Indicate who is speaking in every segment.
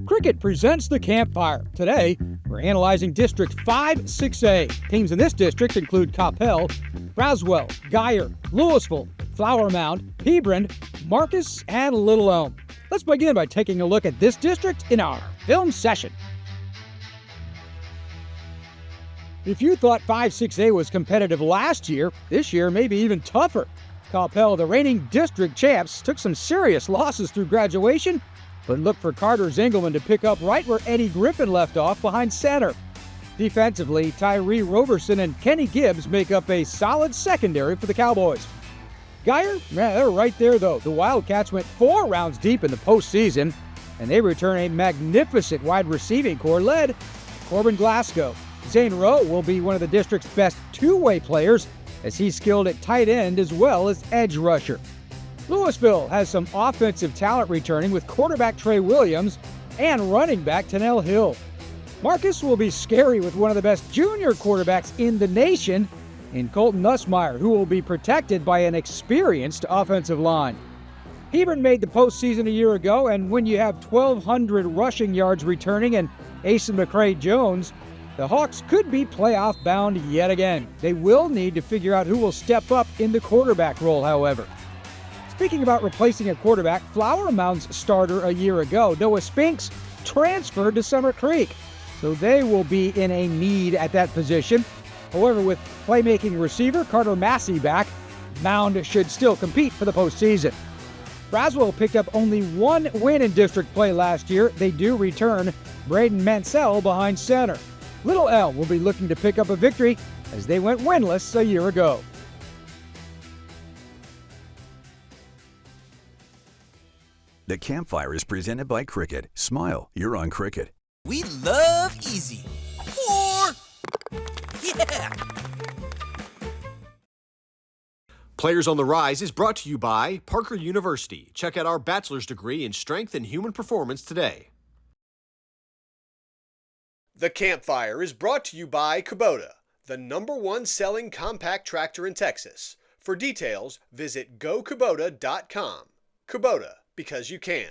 Speaker 1: Cricket presents the Campfire. Today, we're analyzing District 5-6A. Teams in this district include Coppell, Braswell, Guyer, Louisville, Flower Mound, Hebron, Marcus, and Little Elm. Let's begin by taking a look at this district in our film session. If you thought 5-6A was competitive last year, this year may be even tougher. Coppell, the reigning district champs, took some serious losses through graduation, but look for Carter Zingelman to pick up right where Eddie Griffin left off behind center. Defensively, Tyree Roberson and Kenny Gibbs make up a solid secondary for the Cowboys. Guyer, they're right there though. The Wildcats went 4 rounds deep in the postseason, and they return a magnificent wide receiving core led by Corbin Glasgow. Zane Rowe will be one of the district's best two-way players, as he's skilled at tight end as well as edge rusher. Louisville has some offensive talent returning with quarterback Trey Williams and running back Tennell Hill. Marcus will be scary with one of the best junior quarterbacks in the nation in Colton Nussmeier, who will be protected by an experienced offensive line. Hebron made the postseason a year ago, and when you have 1,200 rushing yards returning and Asen McCray-Jones, the Hawks could be playoff bound yet again. They will need to figure out who will step up in the quarterback role, however. Speaking about replacing a quarterback, Flower Mound's starter a year ago, Noah Spinks, transferred to Summer Creek, so they will be in a need at that position. However, with playmaking receiver Carter Massey back, Mound should still compete for the postseason. Braswell picked up only 1 win in district play last year. They do return Braden Mansell behind center. Little Elm will be looking to pick up a victory as they went winless a year ago.
Speaker 2: The Campfire is presented by Cricket. Smile, you're on Cricket.
Speaker 3: We love easy. 4. Yeah.
Speaker 4: Players on the Rise is brought to you by Parker University. Check out our bachelor's degree in strength and human performance today. The Campfire is brought to you by Kubota, the #1 selling compact tractor in Texas. For details, visit gokubota.com. Kubota, because you can.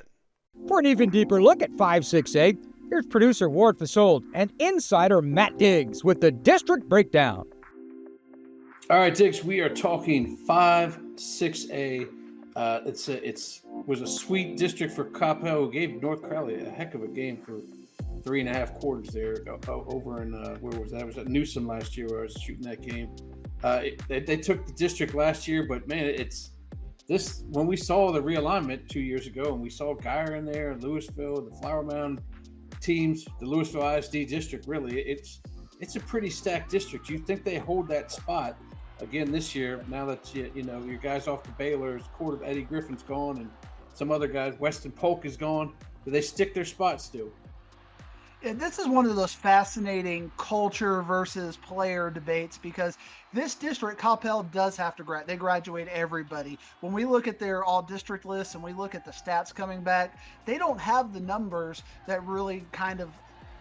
Speaker 1: For an even deeper look at 5-6A, here's producer Ward Fasold and insider Matt Diggs with the district breakdown.
Speaker 5: All right, Diggs, we are talking 5-6A. It was a sweet district for Coppell, who gave North Crowley a heck of a game for 3.5 quarters there over in, where was that? It was at Newsom last year where I was shooting that game. They took the district last year, but man, when we saw the realignment 2 years ago and we saw Guyer in there, Louisville, the Flower Mound teams, the Louisville ISD district, really, it's a pretty stacked district. You think they hold that spot again this year, now that you know your guys off the Baylor's, Eddie Griffin's gone, and some other guys, Weston Polk is gone. Do they stick their spot still?
Speaker 6: Yeah, this is one of those fascinating culture versus player debates, because this district, Coppell, does have to they graduate everybody. When we look at their all-district list and we look at the stats coming back, they don't have the numbers that really kind of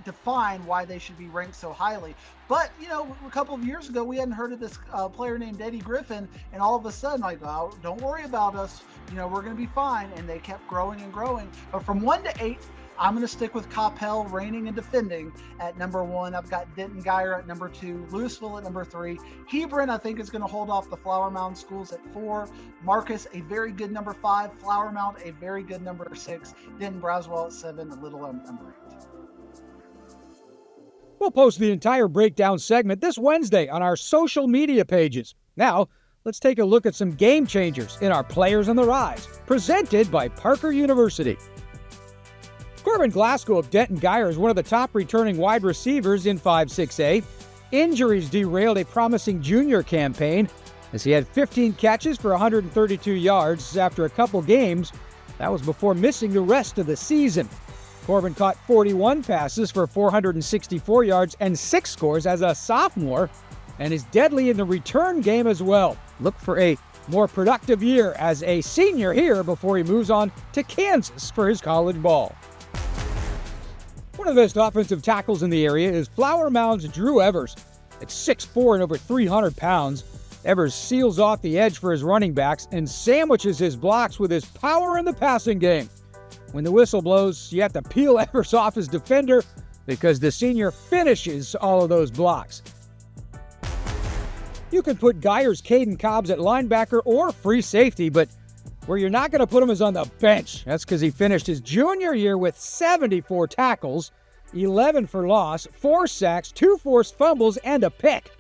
Speaker 6: define why they should be ranked so highly. But, you know, a couple of years ago, we hadn't heard of this player named Eddie Griffin, and all of a sudden, like, oh, don't worry about us. You know, we're going to be fine. And they kept growing and growing. But from 1 to 8, I'm going to stick with Coppell reigning and defending at #1. I've got Denton Guyer at #2, Louisville at #3. Hebron, I think, is going to hold off the Flower Mound schools at 4. Marcus, a very good #5. Flower Mound, a very good #6. Denton Braswell at 7, and Little Elm #8.
Speaker 1: We'll post the entire breakdown segment this Wednesday on our social media pages. Now, let's take a look at some game changers in our Players on the Rise, presented by Parker University. Corbin Glasgow of Denton Guyer is one of the top returning wide receivers in 5-6A. Injuries derailed a promising junior campaign as he had 15 catches for 132 yards after a couple games. That was before missing the rest of the season. Corbin caught 41 passes for 464 yards and 6 scores as a sophomore, and is deadly in the return game as well. Look for a more productive year as a senior here before he moves on to Kansas for his college ball. One of the best offensive tackles in the area is Flower Mound's Drew Evers. At 6'4" and over 300 pounds, Evers seals off the edge for his running backs and sandwiches his blocks with his power in the passing game. When the whistle blows, you have to peel Evers off his defender because the senior finishes all of those blocks. You can put Geyer's Caden Cobbs at linebacker or free safety, but where you're not going to put him is on the bench. That's because he finished his junior year with 74 tackles, 11 for loss, 4 sacks, 2 forced fumbles, and a pick.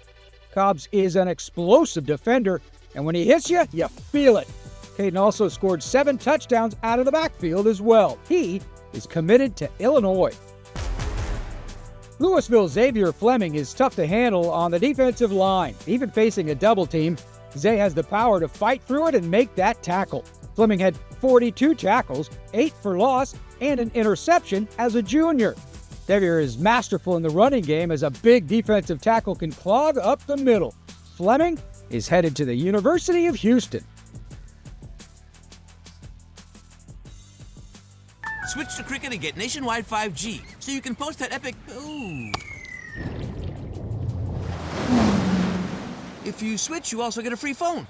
Speaker 1: Cobbs is an explosive defender, and when he hits you, you feel it. Caden also scored 7 touchdowns out of the backfield as well. He is committed to Illinois. Louisville's Xavier Fleming is tough to handle on the defensive line. Even facing a double team, Zay has the power to fight through it and make that tackle. Fleming had 42 tackles, 8 for loss, and an interception as a junior. Xavier is masterful in the running game as a big defensive tackle can clog up the middle. Fleming is headed to the University of Houston.
Speaker 3: Switch to Cricket and get nationwide 5G, so you can post that epic... Ooh. If you switch, you also get a free phone,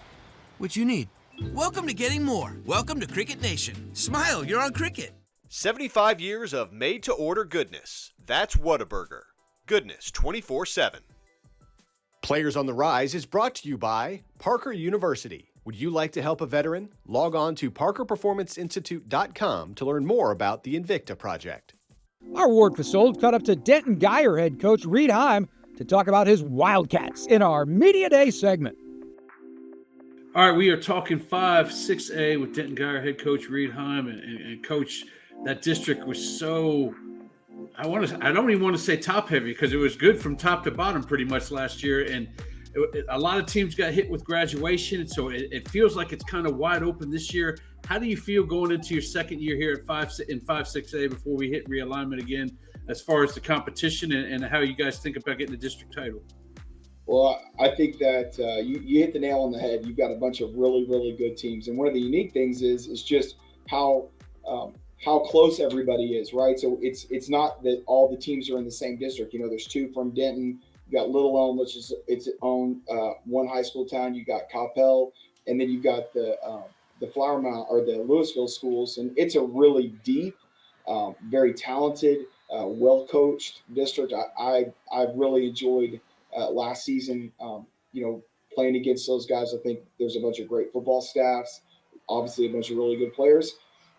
Speaker 3: which you need. Welcome to getting more. Welcome to Cricket Nation. Smile, you're on Cricket.
Speaker 4: 75 years of made-to-order goodness. That's Whataburger. Goodness 24/7. Players on the Rise is brought to you by Parker University. Would you like to help a veteran? Log on to parkerperformanceinstitute.com to learn more about the Invicta Project.
Speaker 1: Our Ward Fasold caught up to Denton Guyer head coach Reed Heim to talk about his Wildcats in our Media Day segment.
Speaker 5: All right, we are talking 5-6A with Denton Guyer head coach Reed Heim, and coach, that district was so, I don't even want to say top heavy because it was good from top to bottom pretty much last year, and a lot of teams got hit with graduation, so it feels like it's kind of wide open this year. How do you feel going into your second year here at 5-6A before we hit realignment again, as far as the competition and how you guys think about getting the district title?
Speaker 7: Well, I think that you hit the nail on the head. You've got a bunch of really, really good teams, and one of the unique things is just how close everybody is, right? So it's not that all the teams are in the same district. You know, there's 2 from Denton. You got Little Elm, which is its own one high school town. You got Coppell, and then you got the Flower Mound or the Louisville schools, and it's a really deep, very talented, well coached district. I've really enjoyed last season. Playing against those guys. I think there's a bunch of great football staffs, obviously a bunch of really good players.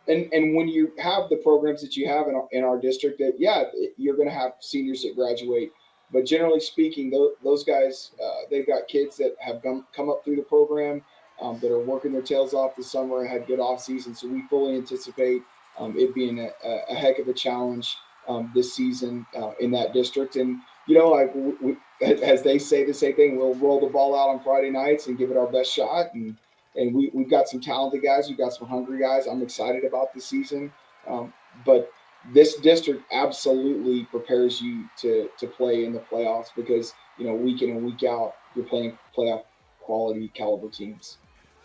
Speaker 7: And when you have the programs that you have in our district, that you're going to have seniors that graduate. But generally speaking, those guys, they've got kids that have come up through the program that are working their tails off this summer and had good off season. So we fully anticipate it being a heck of a challenge this season in that district. And, we, as they say the same thing, we'll roll the ball out on Friday nights and give it our best shot. And we've got some talented guys. We've got some hungry guys. I'm excited about the season. But this district absolutely prepares you to play in the playoffs because, week in and week out, you're playing playoff quality caliber teams.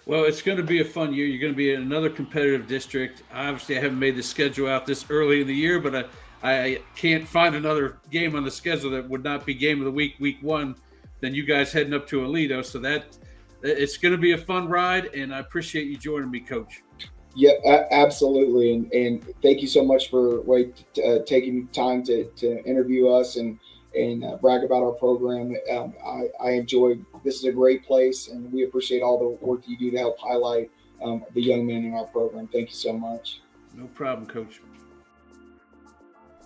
Speaker 5: Well, it's going to be a fun year. You're going to be in another competitive district. Obviously, I haven't made the schedule out this early in the year, but I can't find another game on the schedule that would not be game of the week 1, than you guys heading up to Aledo. So it's going to be a fun ride, and I appreciate you joining me, Coach.
Speaker 7: Yeah, absolutely. And thank you so much for taking time to interview us and brag about our program. I enjoyed, this is a great place, and we appreciate all the work you do to help highlight the young men in our program. Thank you so much.
Speaker 5: No problem, Coach.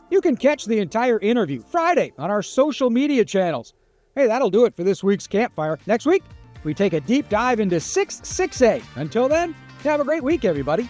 Speaker 1: You can catch the entire interview Friday on our social media channels. Hey, that'll do it for this week's Campfire. Next week, we take a deep dive into 6-6A. Until then, have a great week, everybody.